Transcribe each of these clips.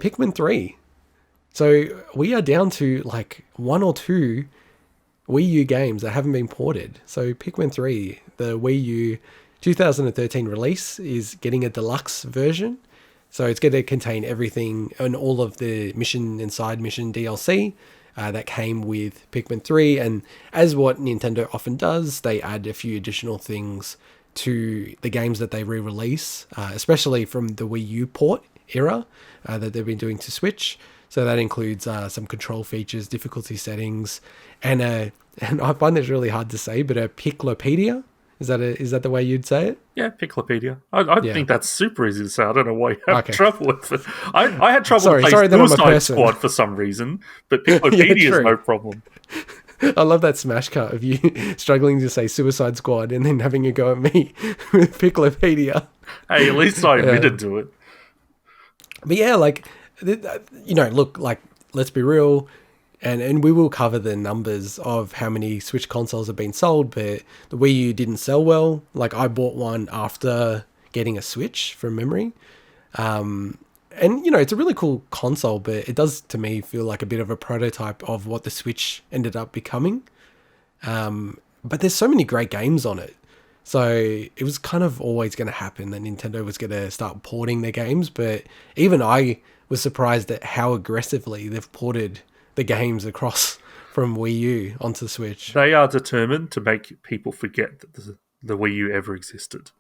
Pikmin 3. So we are down to like one or two Wii U games that haven't been ported. So Pikmin 3, the Wii U 2013 release, is getting a deluxe version. So it's going to contain everything and all of the mission and side mission DLC that came with Pikmin 3. And as what Nintendo often does, they add a few additional things to the games that they re-release, especially from the Wii U port era that they've been doing to Switch. So that includes some control features, difficulty settings, and and I find this really hard to say, but a Piklopedia. Is that the way you'd say it? Yeah, Piklopedia. I Yeah. think that's super easy to say. I don't know why you have Okay. trouble with it. I had trouble with Sorry that I'm a Suicide person. Squad for some reason, but Yeah, Piklopedia is true. no problem. I love that smash cut of you struggling to say Suicide Squad and then having a go at me with Piklopedia. Hey, at least I Yeah. admitted to it. But yeah, like, look, like, let's be real, and we will cover the numbers of how many Switch consoles have been sold, but the Wii U didn't sell well. Like, I bought one after getting a Switch from memory. And, it's a really cool console, but it does, to me, feel like a bit of a prototype of what the Switch ended up becoming. But there's so many great games on it. So it was kind of always going to happen that Nintendo was going to start porting their games. But even I was surprised at how aggressively they've ported the games across from Wii U onto the Switch. They are determined to make people forget that the Wii U ever existed.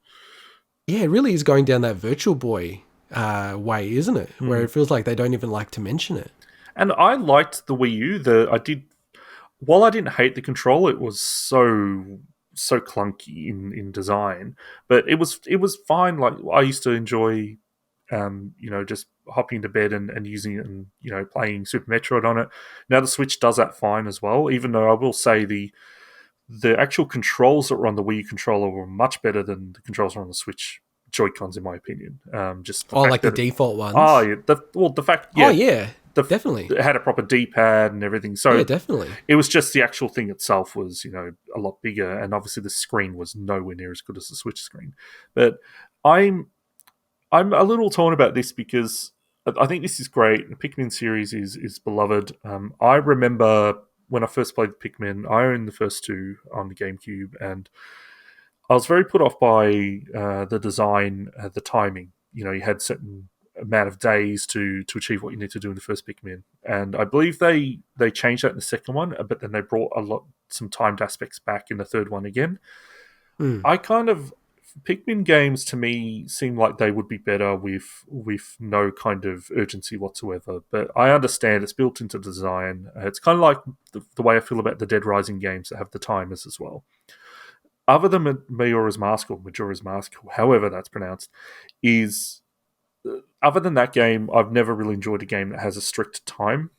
Yeah, it really is going down that Virtual Boy way, isn't it? Where Hmm. it feels like they don't even like to mention it. And I liked the Wii U. While I didn't hate the control, it was so clunky in design, but it was fine. Like I used to enjoy, just hopping into bed and using it and playing Super Metroid on it. Now the Switch does that fine as well. Even though I will say the actual controls that were on the Wii U controller were much better than the controls that were on the Switch Joy Cons, in my opinion. Just the Oh, fact like the that default oh ones? yeah, the fact Oh, yeah yeah, the definitely. it had a proper D pad and everything. Yeah, So definitely. it was just the actual thing itself was a lot bigger, and obviously the screen was nowhere near as good as the Switch screen. But I'm I'm a little torn about this because I think this is great. The Pikmin series is beloved. I remember when I first played Pikmin, I owned the first two on the GameCube, and I was very put off by the design, the timing. You had certain amount of days to achieve what you need to do in the first Pikmin, and I believe they changed that in the second one, but then they brought some timed aspects back in the third one again. Mm. I kind of Pikmin games to me seem like they would be better with no kind of urgency whatsoever. But I understand it's built into design. It's kind of like the way I feel about the Dead Rising games that have the timers as well. Other than Majora's Mask or Majora's Mask, however that's pronounced, is other than that game, I've never really enjoyed a game that has a strict time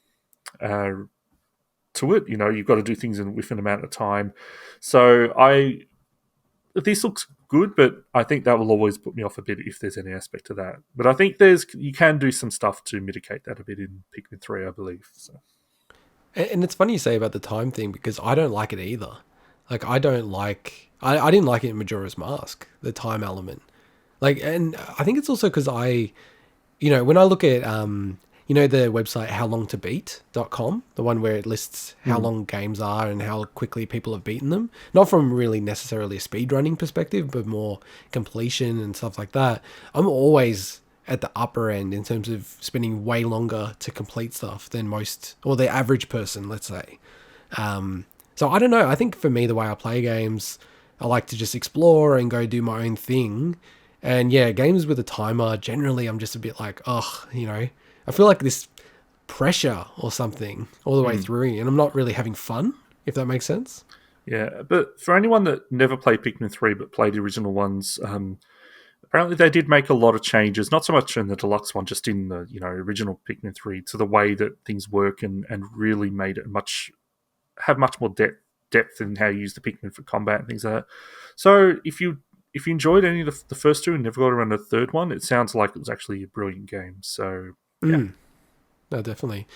uh, to it. You've got to do things within an amount of time. So this looks good, but I think that will always put me off a bit if there's any aspect to that. But I think you can do some stuff to mitigate that a bit in Pikmin 3, I believe. So. And it's funny you say about the time thing because I don't like it either. Like, I don't like. I didn't like it in Majora's Mask, the time element. Like, and I think it's also because when I look at the website howlongtobeat.com, the one where it lists how Mm. long games are and how quickly people have beaten them, not from really necessarily a speedrunning perspective, but more completion and stuff like that. I'm always at the upper end in terms of spending way longer to complete stuff than most, or the average person, let's say. So I don't know. I think for me, the way I play games, I like to just explore and go do my own thing. And yeah, games with a timer, generally, I'm just a bit like, ugh, I feel like this pressure or something all the way Mm. through, and I'm not really having fun, if that makes sense. Yeah, but for anyone that never played Pikmin 3 but played the original ones, apparently they did make a lot of changes, not so much in the deluxe one, just in the original Pikmin 3 to the way that things work and really made it have much more depth in how you use the Pikmin for combat and things like that. So if you enjoyed any of the first two and never got around the third one, it sounds like it was actually a brilliant game. So yeah. Mm, no, definitely.